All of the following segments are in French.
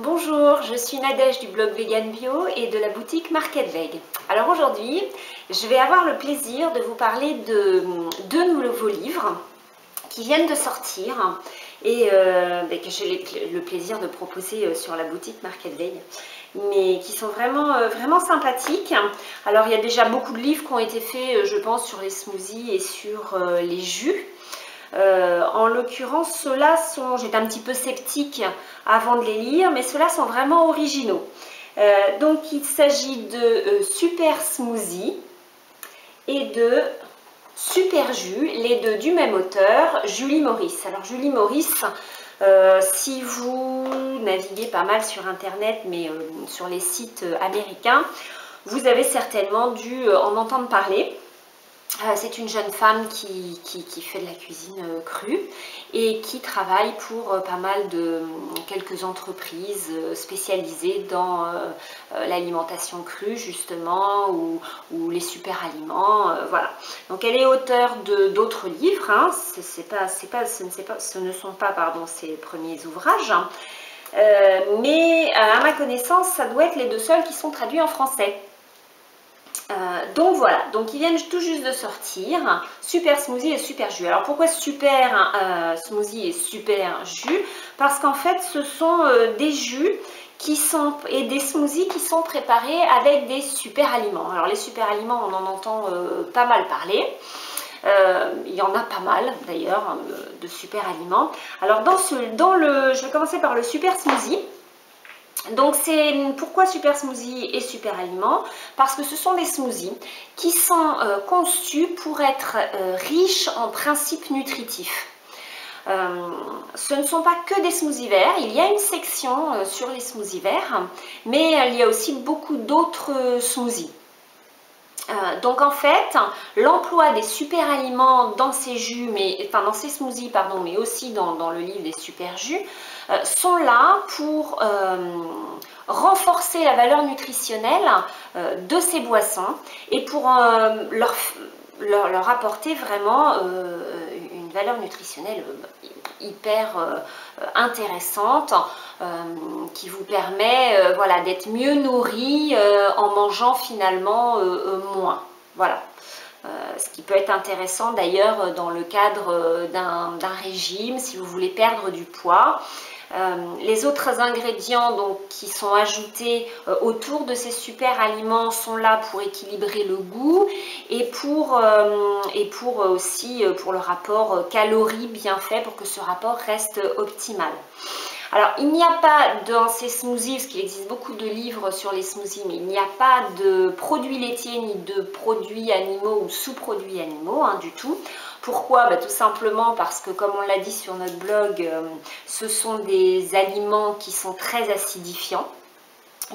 Bonjour, je suis Nadège du blog Vegan Bio et de la boutique Market Veg. Alors aujourd'hui, je vais avoir le plaisir de vous parler de deux nouveaux livres qui viennent de sortir et que j'ai le plaisir de proposer sur la boutique Market Veg, mais qui sont vraiment sympathiques. Alors il y a déjà beaucoup de livres qui ont été faits, je pense, sur les smoothies et sur les jus. En l'occurrence, ceux-là sont, j'étais un petit peu sceptique avant de les lire, mais ceux-là sont vraiment originaux. Donc il s'agit de Super Smoothie et de Super Jus, les deux du même auteur, Julie Morris. Alors Julie Morris, si vous naviguez pas mal sur internet, mais sur les sites américains, vous avez certainement dû en entendre parler. C'est une jeune femme qui fait de la cuisine crue et qui travaille pour pas mal de quelques entreprises spécialisées dans l'alimentation crue justement ou les super aliments, voilà. Donc elle est auteure d'autres livres, hein. Ce ne sont pas ses premiers ouvrages, hein. Mais à ma connaissance, ça doit être les deux seuls qui sont traduits en français. Donc voilà, donc ils viennent tout juste de sortir, Super Smoothie et Super Jus. Alors pourquoi Super Smoothie et Super Jus? Parce qu'en fait ce sont des jus et des smoothies qui sont préparés avec des super aliments. Alors les super aliments, on en entend pas mal parler. Il y en a pas mal d'ailleurs, hein, de super aliments. Alors je vais commencer par le Super Smoothie. Donc c'est pourquoi Super Smoothie et Super Aliments? Parce que ce sont des smoothies qui sont conçus pour être riches en principes nutritifs. Ce ne sont pas que des smoothies verts, il y a une section sur les smoothies verts, mais il y a aussi beaucoup d'autres smoothies. Donc en fait, l'emploi des super aliments dans ces jus, dans ces smoothies, pardon, mais aussi dans le livre des super jus, sont là pour renforcer la valeur nutritionnelle de ces boissons et pour leur apporter vraiment une valeur nutritionnelle hyper intéressante qui vous permet voilà, d'être mieux nourri en mangeant finalement moins. Voilà. Ce qui peut être intéressant d'ailleurs dans le cadre d'un régime si vous voulez perdre du poids. Les autres ingrédients donc, qui sont ajoutés autour de ces super aliments sont là pour équilibrer le goût et pour aussi pour le rapport calories bien fait, pour que ce rapport reste optimal. Alors, il n'y a pas dans ces smoothies, parce qu'il existe beaucoup de livres sur les smoothies, mais il n'y a pas de produits laitiers ni de produits animaux ou sous-produits animaux, hein, du tout. Pourquoi? Tout simplement parce que, comme on l'a dit sur notre blog, ce sont des aliments qui sont très acidifiants.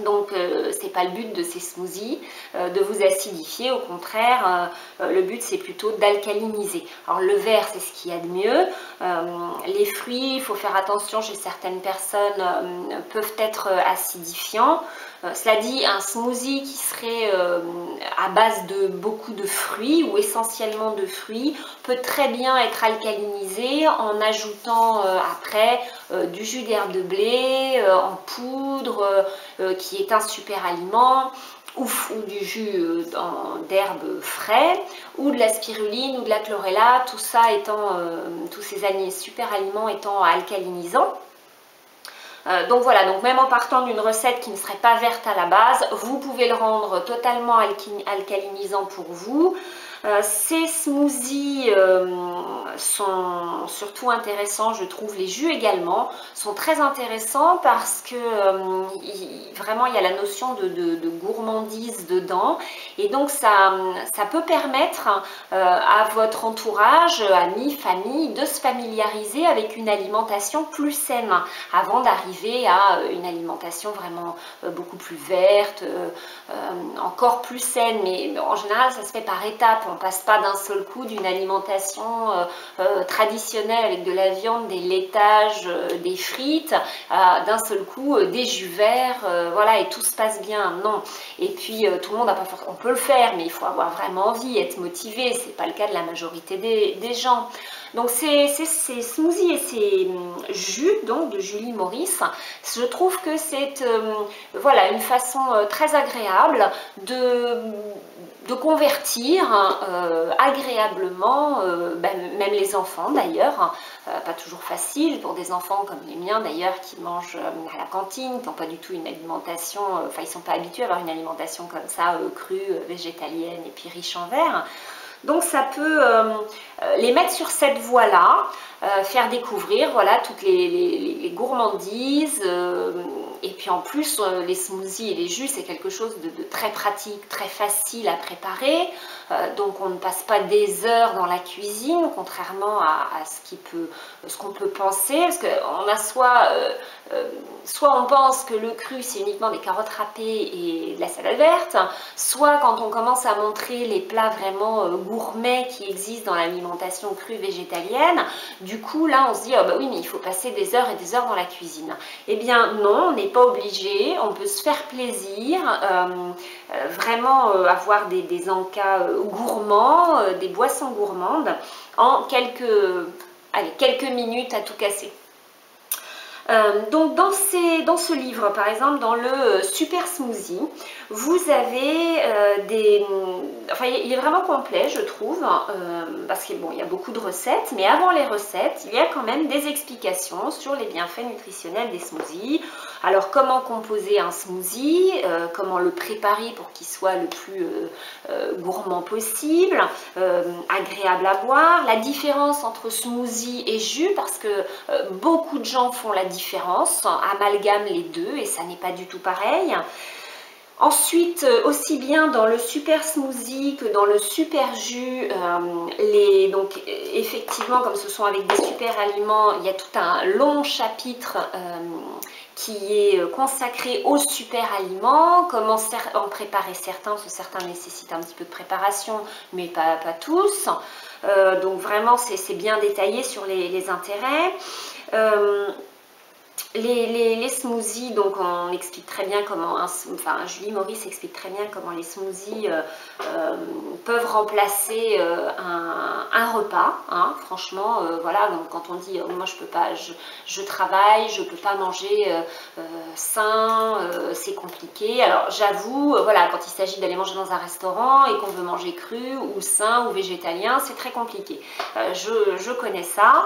Donc c'est pas le but de ces smoothies de vous acidifier, au contraire le but c'est plutôt d'alcaliniser. Alors le vert c'est ce qu'il y a de mieux, les fruits il faut faire attention, chez certaines personnes peuvent être acidifiants. Cela dit, un smoothie qui serait à base de beaucoup de fruits ou essentiellement de fruits peut très bien être alcalinisé en ajoutant après du jus d'herbe de blé en poudre qui est un super aliment, ou du jus d'herbe frais, ou de la spiruline ou de la chlorella, tout ça étant, tous ces super aliments étant alcalinisants. Donc voilà, donc même en partant d'une recette qui ne serait pas verte à la base, vous pouvez le rendre totalement alcalinisant pour vous. Ces smoothies sont surtout intéressants, je trouve, les jus également sont très intéressants parce que vraiment il y a la notion de gourmandise dedans et donc ça peut permettre à votre entourage, amis, famille, de se familiariser avec une alimentation plus saine avant d'arriver à une alimentation vraiment beaucoup plus verte, encore plus saine, mais en général ça se fait par étapes. on passe pas d'un seul coup d'une alimentation traditionnelle avec de la viande, des laitages, des frites, d'un seul coup des jus verts, voilà, et tout se passe bien. Non. Et puis tout le monde n'a pas forcément, on peut le faire, mais il faut avoir vraiment envie, être motivé. C'est pas le cas de la majorité des gens. Donc ces smoothies et ces jus donc de Julie Maurice, je trouve que c'est voilà, une façon très agréable de convertir agréablement, même les enfants d'ailleurs, pas toujours facile pour des enfants comme les miens d'ailleurs qui mangent à la cantine, qui n'ont pas du tout une alimentation, enfin ils ne sont pas habitués à avoir une alimentation comme ça, crue, végétalienne et puis riche en verre. Donc ça peut les mettre sur cette voie-là, faire découvrir voilà, toutes les gourmandises. Et puis en plus, les smoothies et les jus, c'est quelque chose de très pratique, très facile à préparer. Donc on ne passe pas des heures dans la cuisine, contrairement à ce qu'on peut penser. Parce qu'on a soit on pense que le cru, c'est uniquement des carottes râpées et de la salade verte, soit quand on commence à montrer les plats vraiment gourmets qui existent dans l'alimentation crue végétalienne, du coup là on se dit, oh bah oui, mais il faut passer des heures et des heures dans la cuisine. Eh bien non, on n'est pas obligé, on peut se faire plaisir, vraiment avoir des encas gourmands, des boissons gourmandes en quelques minutes à tout casser. Donc dans ce livre, par exemple, dans le Super Smoothie, vous avez enfin il est vraiment complet je trouve, parce qu'il bon, il y a beaucoup de recettes, mais avant les recettes, il y a quand même des explications sur les bienfaits nutritionnels des smoothies. Alors comment composer un smoothie, comment le préparer pour qu'il soit le plus gourmand possible, agréable à boire, la différence entre smoothie et jus, parce que beaucoup de gens font la différence, amalgament les deux et ça n'est pas du tout pareil. Ensuite, aussi bien dans le super smoothie que dans le super jus, donc effectivement, comme ce sont avec des super aliments, il y a tout un long chapitre qui est consacré aux super aliments, comment en préparer certains, parce que certains nécessitent un petit peu de préparation, mais pas tous. Donc vraiment, c'est bien détaillé sur les intérêts. Les smoothies, donc on explique très bien comment, Julie Maurice explique très bien comment les smoothies peuvent remplacer un repas, hein, franchement, voilà, donc quand on dit moi je peux pas, je travaille, je peux pas manger sain, c'est compliqué. Alors j'avoue, voilà, quand il s'agit d'aller manger dans un restaurant et qu'on veut manger cru ou sain ou végétalien, c'est très compliqué. Je connais ça.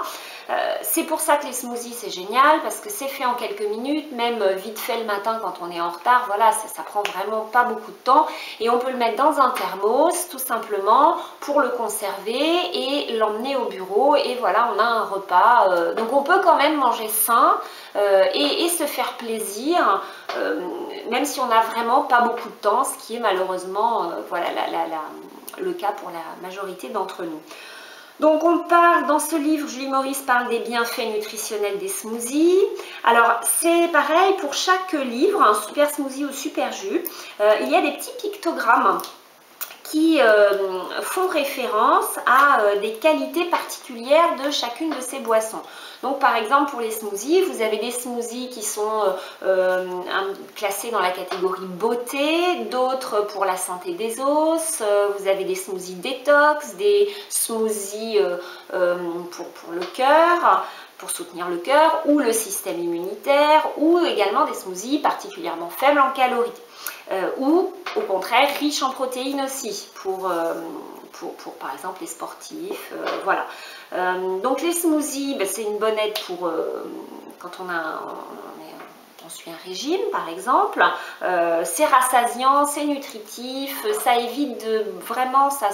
C'est pour ça que les smoothies c'est génial, parce que c'est fait en quelques minutes, même vite fait le matin quand on est en retard, voilà, ça prend vraiment pas beaucoup de temps et on peut le mettre dans un thermos tout simplement pour le conserver et l'emmener au bureau et voilà, on a un repas, donc on peut quand même manger sain et se faire plaisir, même si on n'a vraiment pas beaucoup de temps, ce qui est malheureusement voilà, le cas pour la majorité d'entre nous. Donc on parle, dans ce livre, Julie Maurice parle des bienfaits nutritionnels des smoothies. Alors c'est pareil pour chaque livre, un super smoothie ou super jus, il y a des petits pictogrammes qui font référence à des qualités particulières de chacune de ces boissons. Donc par exemple pour les smoothies, vous avez des smoothies qui sont classés dans la catégorie beauté, d'autres pour la santé des os, vous avez des smoothies détox, des smoothies pour le cœur, pour soutenir le cœur ou le système immunitaire, ou également des smoothies particulièrement faibles en calories. Ou au contraire riches en protéines aussi pour par exemple les sportifs, voilà. Donc les smoothies, ben, c'est une bonne aide pour quand on suit un régime par exemple, c'est rassasiant, c'est nutritif, ça évite vraiment, ça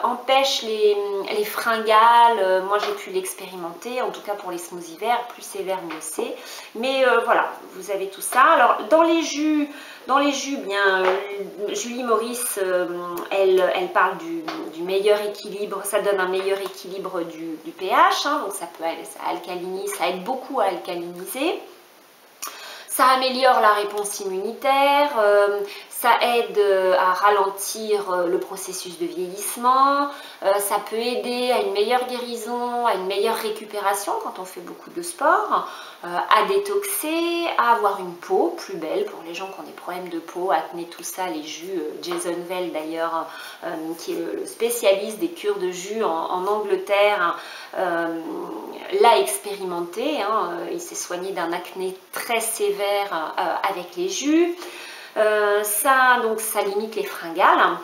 empêche les fringales, moi j'ai pu l'expérimenter, en tout cas pour les smoothies verts, plus c'est vert mieux c'est, mais voilà, vous avez tout ça. Alors dans les jus, bien, Julie Maurice, elle parle du meilleur équilibre, ça donne un meilleur équilibre du pH, hein, donc ça alcalinise, ça aide beaucoup à alcaliniser. Ça améliore la réponse immunitaire, Ça aide à ralentir le processus de vieillissement, ça peut aider à une meilleure guérison, à une meilleure récupération quand on fait beaucoup de sport, à détoxer, à avoir une peau plus belle pour les gens qui ont des problèmes de peau, acné, tout ça, les jus. Jason Vell d'ailleurs, qui est le spécialiste des cures de jus en Angleterre, l'a expérimenté, hein, il s'est soigné d'un acné très sévère avec les jus. Ça limite les fringales.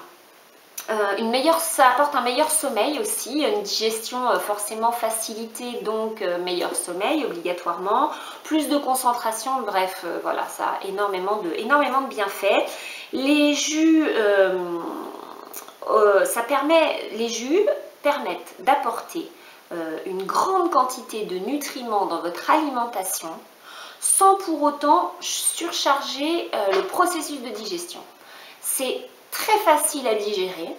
Ça apporte un meilleur sommeil aussi, une digestion forcément facilitée, donc meilleur sommeil obligatoirement, plus de concentration, bref, voilà, ça a énormément de bienfaits. Les jus, les jus permettent d'apporter une grande quantité de nutriments dans votre alimentation, sans pour autant surcharger le processus de digestion. C'est très facile à digérer.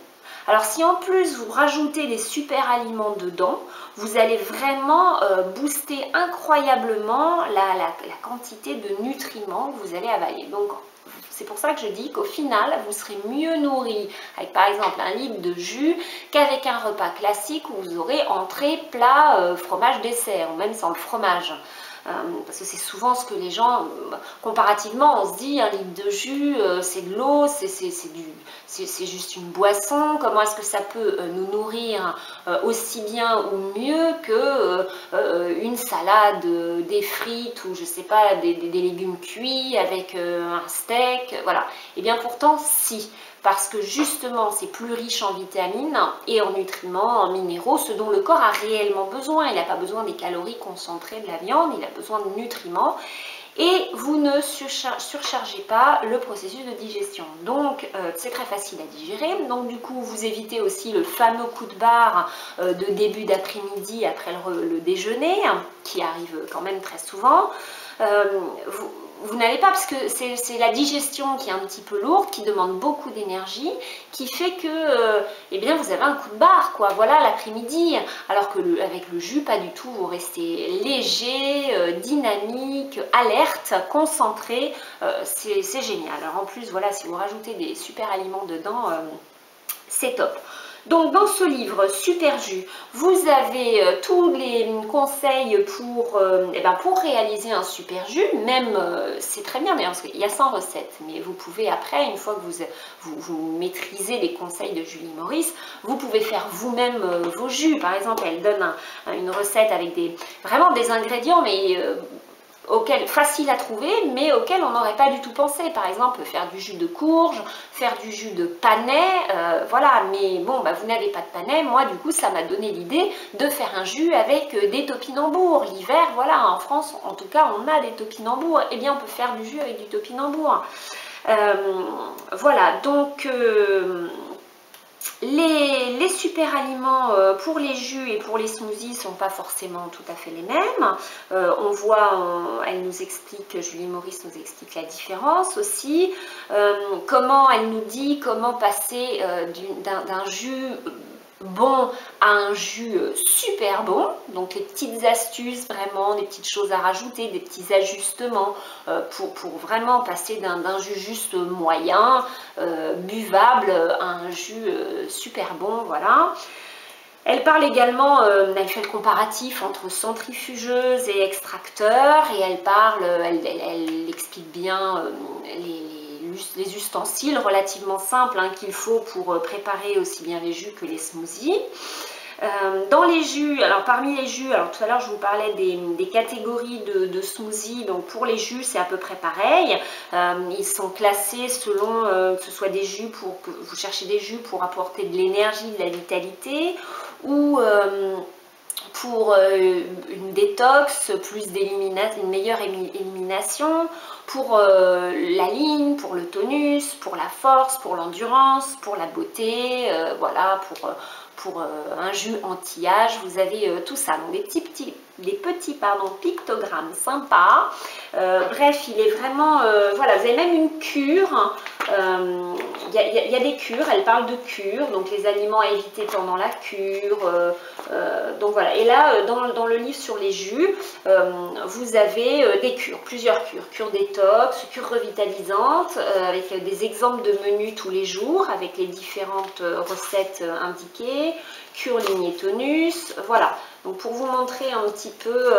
Alors si en plus vous rajoutez des super aliments dedans, vous allez vraiment booster incroyablement la quantité de nutriments que vous allez avaler. Donc c'est pour ça que je dis qu'au final, vous serez mieux nourri avec par exemple un litre de jus qu'avec un repas classique où vous aurez entrée, plat, fromage, dessert, ou même sans le fromage. Parce que c'est souvent ce que les gens, comparativement, on se dit un litre de jus, c'est de l'eau, c'est juste une boisson, comment est-ce que ça peut nous nourrir aussi bien ou mieux que une salade, des frites ou je sais pas, des légumes cuits avec un steak, voilà. Et bien pourtant, si. Parce que justement c'est plus riche en vitamines et en nutriments, en minéraux, ce dont le corps a réellement besoin. Il n'a pas besoin des calories concentrées de la viande, il a besoin de nutriments. Et vous ne surchargez pas le processus de digestion. Donc c'est très facile à digérer. Donc du coup vous évitez aussi le fameux coup de barre de début d'après-midi après le déjeuner, qui arrive quand même très souvent. Vous n'allez pas, parce que c'est la digestion qui est un petit peu lourde, qui demande beaucoup d'énergie, qui fait que eh bien, vous avez un coup de barre, quoi, voilà, l'après-midi. Alors que avec le jus, pas du tout, vous restez léger, dynamique, alerte, concentré, c'est génial. Alors en plus, voilà, si vous rajoutez des super aliments dedans, c'est top. Donc dans ce livre Super Jus, vous avez tous les conseils pour réaliser un super jus. Même, c'est très bien d'ailleurs, parce qu'il y a 100 recettes, mais vous pouvez après, une fois que vous maîtrisez les conseils de Julie Maurice, vous pouvez faire vous-même vos jus. Par exemple, elle donne une recette avec vraiment des ingrédients, mais facile à trouver, mais auquel on n'aurait pas du tout pensé. Par exemple, faire du jus de courge, faire du jus de panais, voilà. Mais bon, vous n'avez pas de panais. Moi, du coup, ça m'a donné l'idée de faire un jus avec des topinambours. L'hiver, voilà, en France, en tout cas, on a des topinambours. Eh bien, on peut faire du jus avec du topinambour. Voilà, donc les super aliments pour les jus et pour les smoothies ne sont pas forcément tout à fait les mêmes. On voit, elle nous explique, Julie Maurice nous explique la différence aussi. Comment elle nous dit comment passer d'un jus bon à un jus super bon. Donc les petites astuces, vraiment des petites choses à rajouter, des petits ajustements pour vraiment passer d'un jus juste moyen, buvable, à un jus super bon, voilà. Elle parle également, elle fait le comparatif entre centrifugeuse et extracteur, et elle explique bien les ustensiles relativement simples qu'il faut pour préparer aussi bien les jus que les smoothies. Dans les jus, alors parmi les jus, alors tout à l'heure je vous parlais des catégories de smoothies, donc pour les jus c'est à peu près pareil, ils sont classés selon que ce soit des jus que vous cherchez des jus pour apporter de l'énergie, de la vitalité, ou pour une détox, une meilleure élimination, pour la ligne, pour le tonus, pour la force, pour l'endurance, pour la beauté, voilà, pour un jus anti-âge, vous avez tout ça, donc des petits pictogrammes sympas. Bref, il est vraiment, voilà, vous avez même une cure, il y a des cures, elle parle de cures, donc les aliments à éviter pendant la cure. Donc voilà, et là, dans le livre sur les jus, vous avez des cures, plusieurs cures. Cure détox, cure revitalisante, avec des exemples de menus tous les jours, avec les différentes recettes indiquées. Cure lignée tonus, voilà. Donc pour vous montrer un petit peu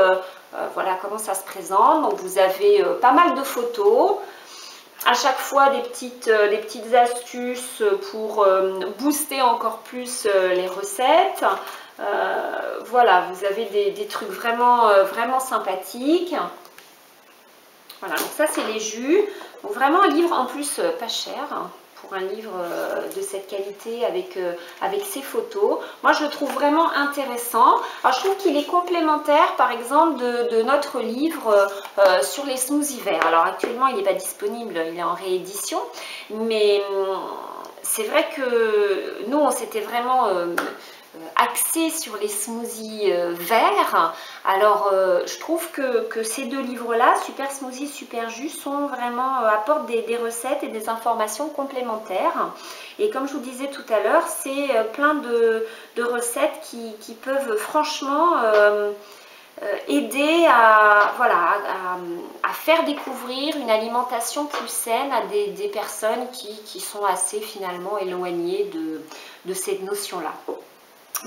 voilà comment ça se présente. Donc vous avez pas mal de photos. À chaque fois des petites astuces pour booster encore plus les recettes. Voilà, vous avez des trucs vraiment, vraiment sympathiques. Voilà, donc ça c'est les jus. Donc vraiment un livre en plus pas cher, hein, pour un livre de cette qualité avec ces photos. Moi je le trouve vraiment intéressant. Alors je trouve qu'il est complémentaire par exemple de notre livre sur les smoothies verts. Alors actuellement il n'est pas disponible, il est en réédition, mais c'est vrai que nous on s'était vraiment axé sur les smoothies verts. Alors je trouve que ces deux livres-là, Super Smoothie, Super Jus, sont vraiment apportent des recettes et des informations complémentaires. Et comme je vous disais tout à l'heure, c'est plein de recettes qui peuvent franchement aider à, voilà, à faire découvrir une alimentation plus saine à des personnes qui sont assez finalement éloignées de cette notion-là.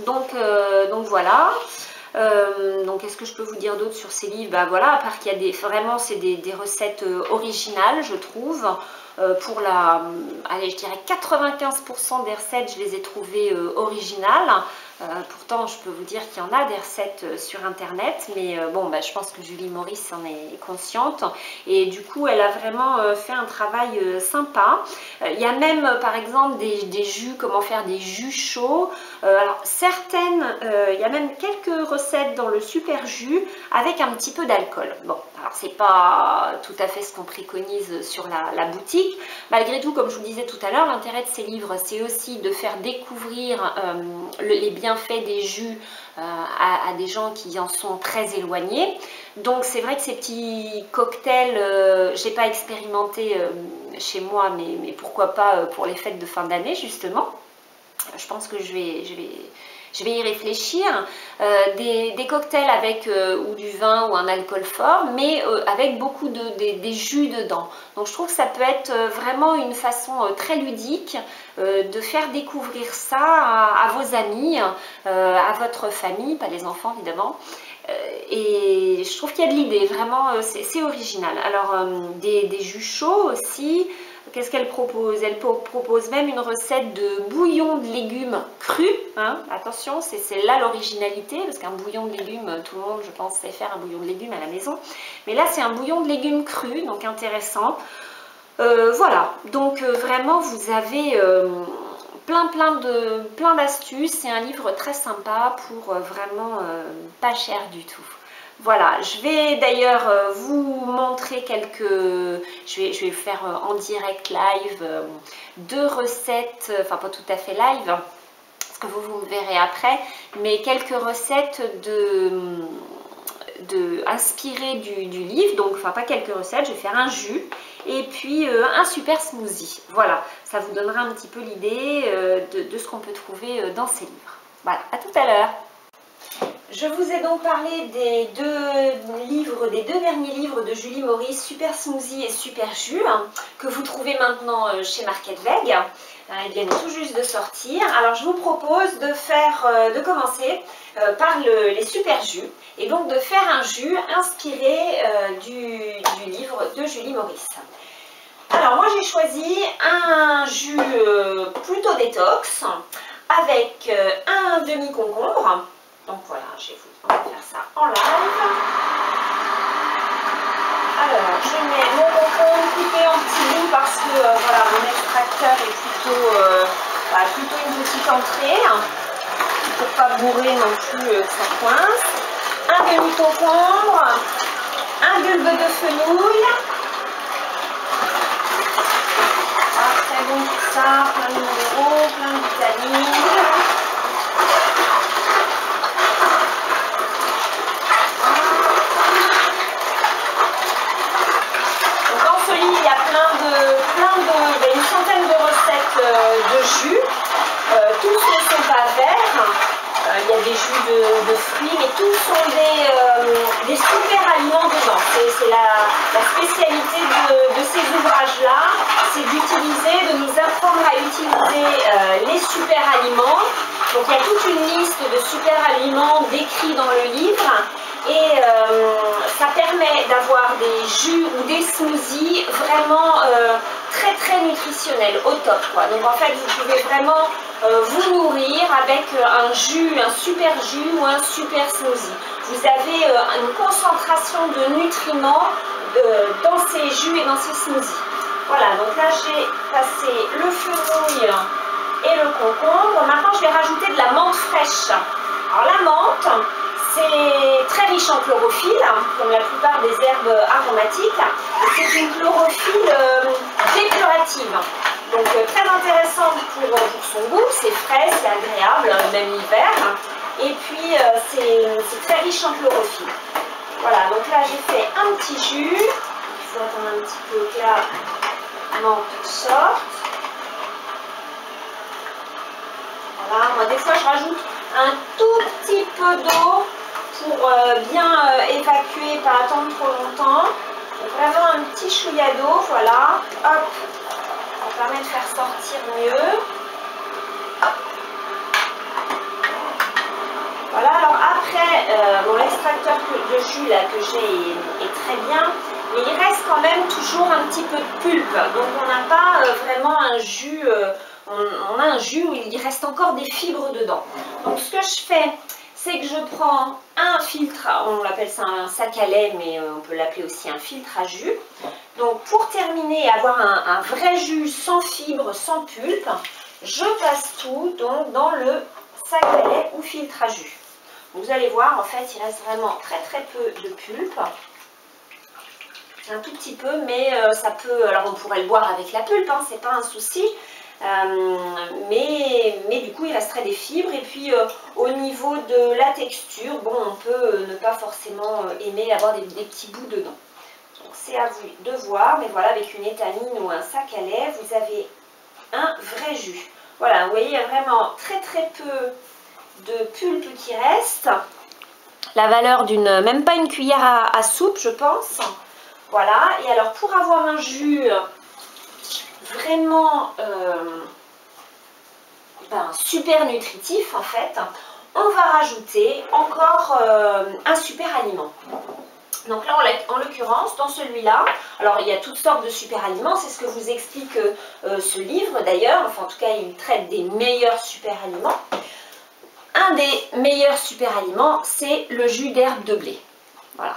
Donc voilà. Donc qu'est-ce que je peux vous dire d'autre sur ces livres? Ben voilà, à part qu'il y a vraiment c'est des recettes originales, je trouve. Pour allez, je dirais 95% des recettes, je les ai trouvées originales. Pourtant, je peux vous dire qu'il y en a des recettes sur internet, mais bon, bah, je pense que Julie Maurice en est consciente. Et du coup, elle a vraiment fait un travail sympa. Il y a même, par exemple, des jus, comment faire des jus chauds. Alors, certaines, il y a même quelques recettes dans le super jus avec un petit peu d'alcool. Bon, alors c'est pas tout à fait ce qu'on préconise sur la boutique. Malgré tout, comme je vous disais tout à l'heure, l'intérêt de ces livres, c'est aussi de faire découvrir les bienfaits des jus à des gens qui en sont très éloignés. Donc c'est vrai que ces petits cocktails, je n'ai pas expérimenté chez moi, mais pourquoi pas pour les fêtes de fin d'année justement. Je pense que je vais y réfléchir. Des cocktails avec ou du vin ou un alcool fort, mais avec beaucoup des jus dedans. Donc je trouve que ça peut être vraiment une façon très ludique de faire découvrir ça à vos amis, à votre famille, pas les enfants évidemment. Et je trouve qu'il y a de l'idée, vraiment c'est original. Alors des jus chauds aussi. Qu'est-ce qu'elle propose? Elle propose même une recette de bouillon de légumes crus. Hein. Attention, c'est là l'originalité, parce qu'un bouillon de légumes, tout le monde, je pense, sait faire un bouillon de légumes à la maison. Mais là, c'est un bouillon de légumes crus, donc intéressant. Voilà, donc vraiment, vous avez plein d'astuces. C'est un livre très sympa pour vraiment pas cher du tout. Voilà, je vais d'ailleurs vous montrer je vais faire en direct live deux recettes, enfin pas tout à fait live, parce que vous me verrez après, mais quelques recettes inspirées du livre. Donc enfin pas quelques recettes, je vais faire un jus et puis un super smoothie. Voilà, ça vous donnera un petit peu l'idée de ce qu'on peut trouver dans ces livres. Voilà, à tout à l'heure. Je vous ai donc parlé des deux derniers livres de Julie Maurice, Super Smoothie et Super Jus, hein, que vous trouvez maintenant chez Market Veg. Ils viennent tout juste de sortir. Alors je vous propose de commencer par les Super Jus, et donc de faire un jus inspiré du livre de Julie Maurice. Alors moi j'ai choisi un jus plutôt détox, avec un demi-concombre. Donc voilà, on va faire ça en live. Alors, je mets mon concombre coupé en petits bouts parce que voilà, mon extracteur est plutôt une petite entrée, hein, pour pas bourrer non plus que ça coince. Un demi-concombre, un bulbe de fenouil. Ah, très bon tout ça, plein de minéraux, plein de vitamines. Il y a une centaine de recettes de jus. Tous ne sont pas verts. Il y a des jus de fruits, mais tous sont des super aliments dedans. C'est la spécialité de ces ouvrages-là, c'est d'utiliser, de nous apprendre à utiliser les super aliments. Donc il y a toute une liste de super aliments décrits dans le livre. Et ça permet d'avoir des jus ou des smoothies vraiment très très nutritionnels, au top quoi. Donc en fait vous pouvez vraiment vous nourrir avec un jus, un super jus ou un super smoothie. Vous avez une concentration de nutriments dans ces jus et dans ces smoothies. Voilà, donc là j'ai passé le fenouil et le concombre. Maintenant je vais rajouter de la menthe fraîche. Alors la menthe, c'est très riche en chlorophylle, comme la plupart des herbes aromatiques. C'est une chlorophylle dépurative, donc très intéressante pour son goût. C'est frais, c'est agréable, même l'hiver. Et puis c'est très riche en chlorophylle. Voilà, donc là j'ai fait un petit jus. Il faut attendre un petit peu que la menthe sorte. Voilà, moi des fois je rajoute un tout petit peu d'eau pour bien évacuer, pas attendre trop longtemps. Donc vraiment un petit chouïa d'eau, voilà. Hop, ça permet de faire sortir mieux. Voilà, alors après, bon, l'extracteur de jus là que j'ai est très bien, mais il reste quand même toujours un petit peu de pulpe. Donc on n'a pas vraiment un jus, on a un jus où il reste encore des fibres dedans. Donc ce que je fais, c'est que je prends un filtre, on l'appelle ça un sac à lait, mais on peut l'appeler aussi un filtre à jus. Donc pour terminer et avoir un vrai jus sans fibres, sans pulpe, je passe tout donc dans le sac à lait ou filtre à jus. Vous allez voir, en fait, il reste vraiment très très peu de pulpe. C'est un tout petit peu, mais ça peut... Alors on pourrait le boire avec la pulpe, hein, c'est pas un souci. Mais du coup il resterait des fibres. Et puis au niveau de la texture, bon, on peut ne pas forcément aimer avoir des petits bouts dedans. Donc c'est à vous de voir, mais voilà, avec une étamine ou un sac à lait, vous avez un vrai jus. Voilà, vous voyez, il y a vraiment très très peu de pulpe qui reste. La valeur d'une, même pas une cuillère à soupe, je pense. Voilà, et alors pour avoir un jus vraiment super nutritif en fait, on va rajouter encore un super aliment. Donc là en l'occurrence dans celui-là, alors il y a toutes sortes de super aliments, c'est ce que vous explique ce livre d'ailleurs, enfin en tout cas il traite des meilleurs super aliments. Un des meilleurs super aliments, c'est le jus d'herbe de blé. Voilà.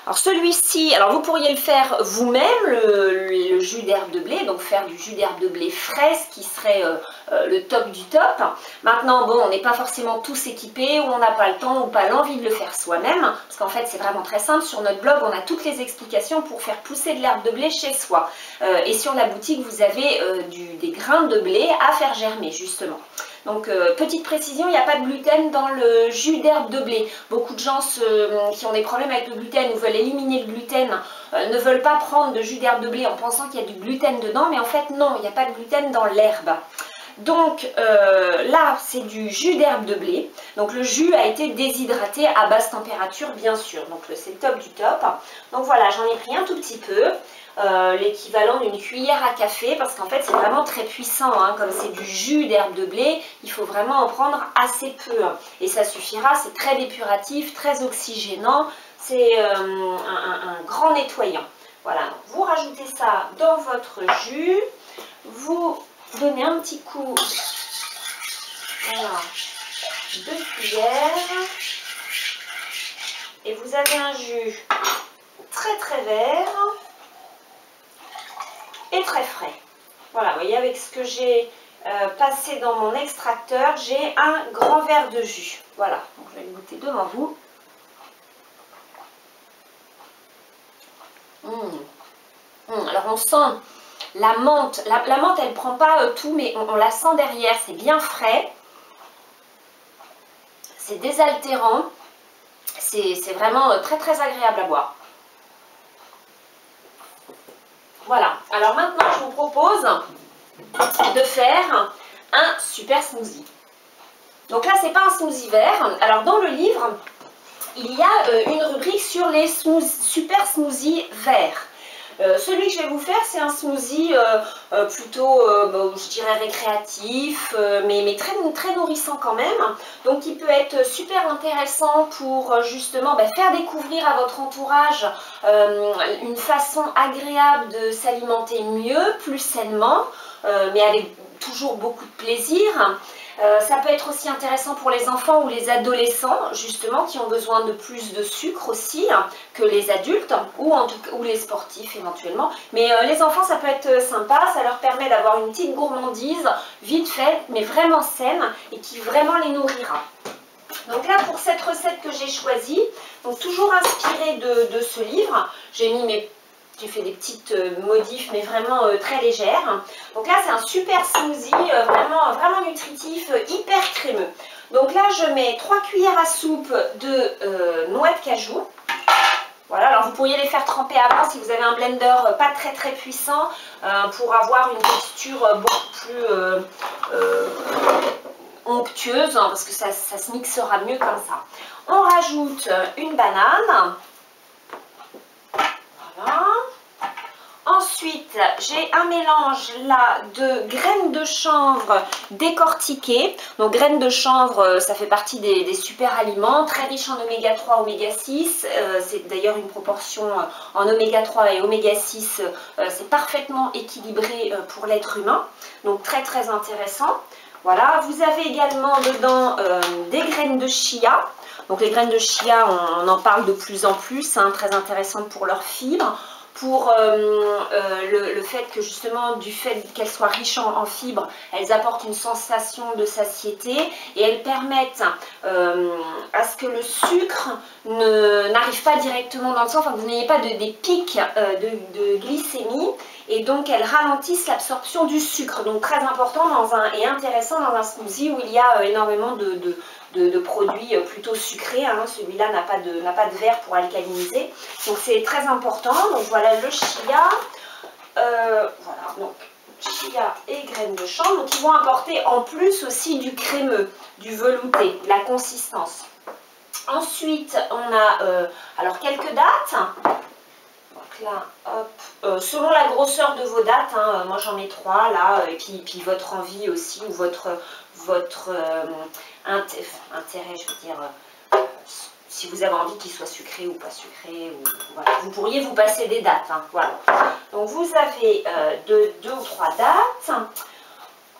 Alors celui-ci, alors vous pourriez le faire vous-même, le jus d'herbe de blé, donc faire du jus d'herbe de blé frais, ce qui serait le top du top. Maintenant, bon, on n'est pas forcément tous équipés, ou on n'a pas le temps ou pas l'envie de le faire soi-même, parce qu'en fait c'est vraiment très simple. Sur notre blog, on a toutes les explications pour faire pousser de l'herbe de blé chez soi. Et sur la boutique, vous avez des grains de blé à faire germer, justement. Donc, petite précision, il n'y a pas de gluten dans le jus d'herbe de blé. Beaucoup de gens qui ont des problèmes avec le gluten ou veulent éliminer le gluten ne veulent pas prendre de jus d'herbe de blé en pensant qu'il y a du gluten dedans, mais en fait non, il n'y a pas de gluten dans l'herbe. Donc là, c'est du jus d'herbe de blé. Donc le jus a été déshydraté à basse température, bien sûr. Donc c'est le top du top. Donc voilà, j'en ai pris un tout petit peu. L'équivalent d'une cuillère à café, parce qu'en fait c'est vraiment très puissant, hein, comme c'est du jus d'herbe de blé, il faut vraiment en prendre assez peu, hein, et ça suffira. C'est très dépuratif, très oxygénant, c'est un grand nettoyant. Voilà, vous rajoutez ça dans votre jus, vous donnez un petit coup, voilà, de cuillère, et vous avez un jus très très vert et très frais. Voilà, vous voyez, avec ce que j'ai passé dans mon extracteur, j'ai un grand verre de jus. Voilà, donc je vais le goûter devant vous. Alors on sent la menthe. La menthe, elle ne prend pas tout, mais on la sent derrière. C'est bien frais. C'est désaltérant. C'est vraiment très très agréable à boire. Voilà, alors maintenant je vous propose de faire un super smoothie. Donc là, c'est pas un smoothie vert. Alors dans le livre, il y a une rubrique sur les super smoothies verts. Celui que je vais vous faire, c'est un smoothie plutôt, je dirais récréatif, mais très nourrissant quand même. Donc il peut être super intéressant pour justement faire découvrir à votre entourage une façon agréable de s'alimenter mieux, plus sainement, mais avec toujours beaucoup de plaisir. Ça peut être aussi intéressant pour les enfants ou les adolescents, justement, qui ont besoin de plus de sucre aussi que les adultes, ou en tout cas, ou les sportifs éventuellement. Mais les enfants, ça peut être sympa, ça leur permet d'avoir une petite gourmandise, vite faite, mais vraiment saine, et qui vraiment les nourrira. Donc là, pour cette recette que j'ai choisie, donc toujours inspirée de ce livre, j'ai fait des petites modifs, mais vraiment très légères. Donc là, c'est un super smoothie, vraiment nutritif, hyper crémeux. Donc là, je mets 3 cuillères à soupe de noix de cajou. Voilà, alors vous pourriez les faire tremper avant si vous avez un blender pas très puissant pour avoir une texture beaucoup plus onctueuse, parce que ça se mixera mieux comme ça. On rajoute une banane. Voilà. Ensuite, j'ai un mélange là de graines de chanvre décortiquées. Donc graines de chanvre, ça fait partie des super aliments, très riches en oméga 3, oméga 6. C'est d'ailleurs une proportion en oméga 3 et oméga 6, c'est parfaitement équilibré pour l'être humain. Donc très intéressant. Voilà, vous avez également dedans des graines de chia. Donc les graines de chia, on en parle de plus en plus, hein, très intéressantes pour leurs fibres. Pour le fait que justement, du fait qu'elles soient riches en fibres, elles apportent une sensation de satiété et elles permettent à ce que le sucre n'arrive pas directement dans le sang, enfin que vous n'ayez pas des pics de glycémie, et donc elles ralentissent l'absorption du sucre. Donc très important et intéressant dans un smoothie où il y a énormément de produits plutôt sucrés, hein. Celui-là n'a pas de verre pour alcaliniser, donc c'est très important. Donc voilà le chia, voilà, donc chia et graines de chanvre, donc ils vont apporter en plus aussi du crémeux, du velouté, de la consistance. Ensuite on a alors quelques dattes. Donc là, hop, selon la grosseur de vos dattes, hein, moi j'en mets 3 là, et puis votre envie aussi, ou votre intérêt, je veux dire, si vous avez envie qu'il soit sucré ou pas sucré, ou, voilà. Vous pourriez vous passer des dattes, hein, voilà. Donc vous avez 2 ou 3 dattes.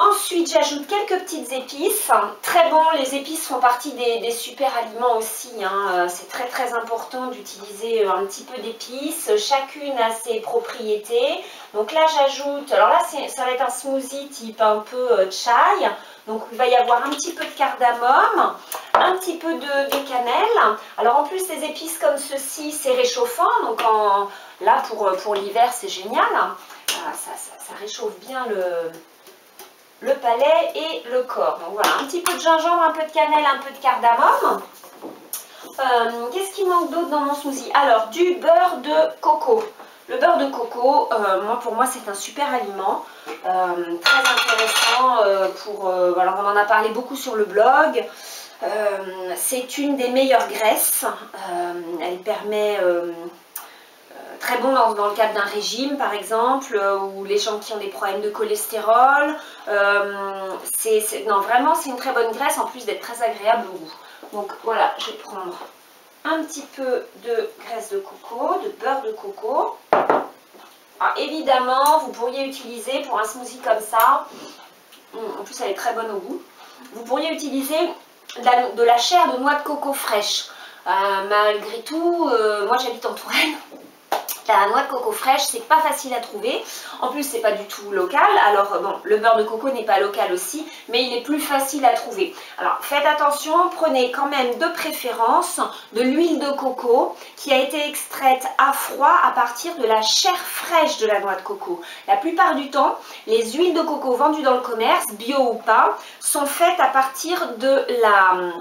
Ensuite, j'ajoute quelques petites épices. Très bon, les épices font partie des super aliments aussi, hein. C'est très important d'utiliser un petit peu d'épices. Chacune a ses propriétés. Donc là, j'ajoute, alors là, ça va être un smoothie type un peu chai. Donc il va y avoir un petit peu de cardamome, un petit peu de cannelle. Alors en plus, les épices comme ceci, c'est réchauffant. Donc là, pour l'hiver, c'est génial. Ça réchauffe bien le palais et le corps. Donc voilà, un petit peu de gingembre, un peu de cannelle, un peu de cardamome. Qu'est-ce qui manque d'autre dans mon smoothie? Alors, du beurre de coco. Le beurre de coco, pour moi, c'est un super aliment. Très intéressant. Alors, on en a parlé beaucoup sur le blog. C'est une des meilleures graisses. Elle permet... très bon dans le cadre d'un régime par exemple, ou les gens qui ont des problèmes de cholestérol. Non, vraiment c'est une très bonne graisse en plus d'être très agréable au goût. Donc voilà, je vais prendre un petit peu de graisse de coco, de beurre de coco. Alors, évidemment, vous pourriez utiliser pour un smoothie comme ça, en plus elle est très bonne au goût, vous pourriez utiliser de la chair de noix de coco fraîche. Malgré tout, moi j'habite en Touraine. La noix de coco fraîche, c'est pas facile à trouver. En plus, c'est pas du tout local. Alors, bon, le beurre de coco n'est pas local aussi, mais il est plus facile à trouver. Alors, faites attention, prenez quand même de préférence de l'huile de coco qui a été extraite à froid à partir de la chair fraîche de la noix de coco. La plupart du temps, les huiles de coco vendues dans le commerce, bio ou pas, sont faites à partir de la...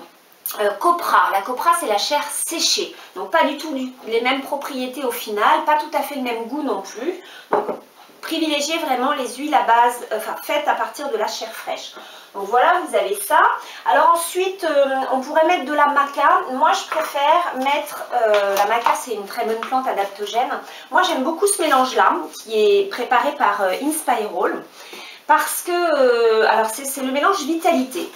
copra. La copra, c'est la chair séchée, donc pas du tout les mêmes propriétés au final, pas tout à fait le même goût non plus. Donc privilégiez vraiment les huiles à base, faites à partir de la chair fraîche. Donc voilà, vous avez ça. Alors ensuite, on pourrait mettre de la maca. Moi, je préfère mettre, la maca, c'est une très bonne plante adaptogène. Moi, j'aime beaucoup ce mélange-là, qui est préparé par Inspiral. Parce que, alors c'est le mélange vitalité.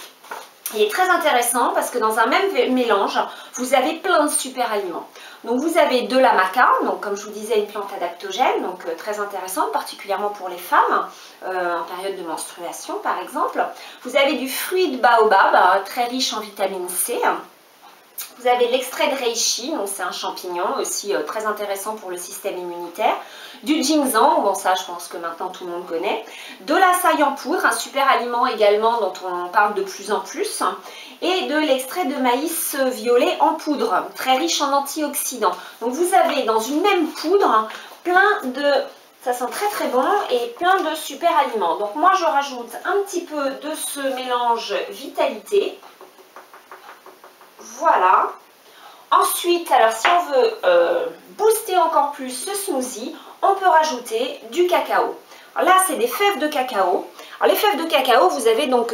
Il est très intéressant parce que dans un même mélange, vous avez plein de super aliments. Donc vous avez de la maca, donc comme je vous disais, une plante adaptogène, donc très intéressante, particulièrement pour les femmes, en période de menstruation par exemple. Vous avez du fruit de baobab, très riche en vitamine C. Vous avez l'extrait de reishi, donc c'est un champignon aussi très intéressant pour le système immunitaire. Du ginseng, bon ça je pense que maintenant tout le monde connaît. De l'açaï en poudre, un super aliment également dont on parle de plus en plus. Et de l'extrait de maïs violet en poudre, très riche en antioxydants. Donc vous avez dans une même poudre plein de... Ça sent très très bon et plein de super aliments. Donc moi je rajoute un petit peu de ce mélange vitalité. Voilà. Ensuite, alors si on veut booster encore plus ce smoothie, on peut rajouter du cacao. Alors là, c'est des fèves de cacao. Alors les fèves de cacao, vous avez donc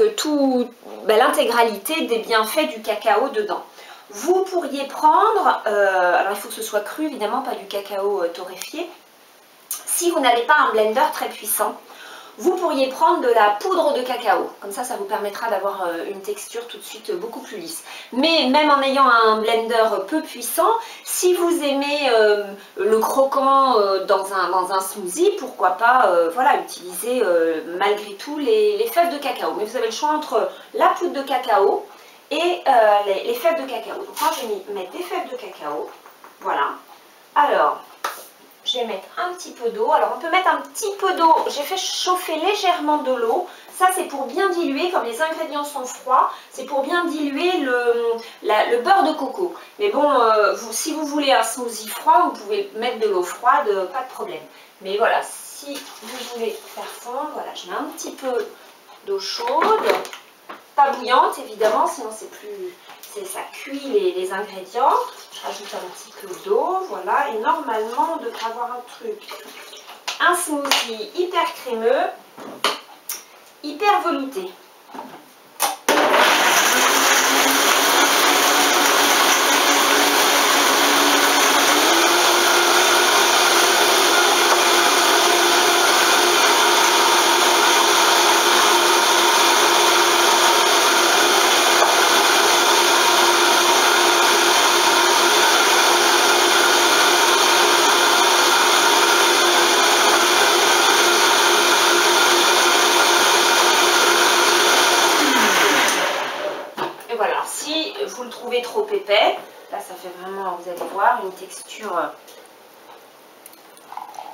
l'intégralité des bienfaits du cacao dedans. Vous pourriez prendre, alors il faut que ce soit cru évidemment, pas du cacao torréfié. Si vous n'avez pas un blender très puissant, vous pourriez prendre de la poudre de cacao. Comme ça vous permettra d'avoir une texture tout de suite beaucoup plus lisse. Mais même en ayant un blender peu puissant, si vous aimez le croquant dans un smoothie, pourquoi pas voilà, utiliser malgré tout les fèves de cacao. Mais vous avez le choix entre la poudre de cacao et les fèves de cacao. Donc moi je vais mettre des fèves de cacao. Voilà. Alors... je vais mettre un petit peu d'eau. Alors on peut mettre un petit peu d'eau. J'ai fait chauffer légèrement de l'eau. Ça c'est pour bien diluer, comme les ingrédients sont froids, c'est pour bien diluer le beurre de coco. Mais bon, si vous voulez un smoothie froid, vous pouvez mettre de l'eau froide, pas de problème. Mais voilà, si vous voulez faire fondre, voilà, je mets un petit peu d'eau chaude. Pas bouillante évidemment, sinon c'est plus... ça cuit les ingrédients. Je rajoute un petit peu d'eau, voilà, et normalement on devrait avoir un smoothie hyper crémeux, hyper velouté. Vous le trouvez trop épais, là ça fait vraiment, vous allez voir, une texture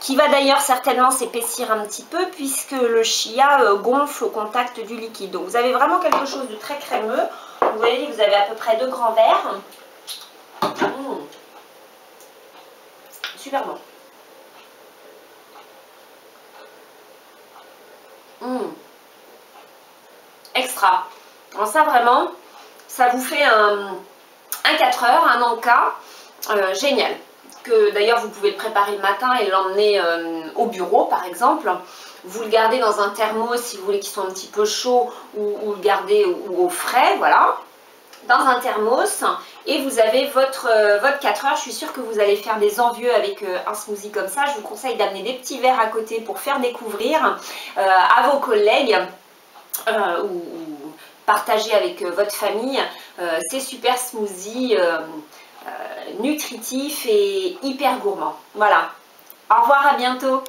qui va d'ailleurs certainement s'épaissir un petit peu puisque le chia gonfle au contact du liquide. Donc vous avez vraiment quelque chose de très crémeux. Vous voyez, vous avez à peu près 2 grands verres. Super bon. Extra. Alors ça vraiment... ça vous fait un 4 heures, un encas génial. Que d'ailleurs vous pouvez le préparer le matin et l'emmener au bureau par exemple. Vous le gardez dans un thermos si vous voulez qu'il soit un petit peu chaud ou le gardez au frais, voilà. Dans un thermos et vous avez votre 4 heures. Je suis sûre que vous allez faire des envieux avec un smoothie comme ça. Je vous conseille d'amener des petits verres à côté pour faire découvrir à vos collègues ou partager avec votre famille ces super smoothies nutritifs et hyper gourmands. Voilà. Au revoir, à bientôt.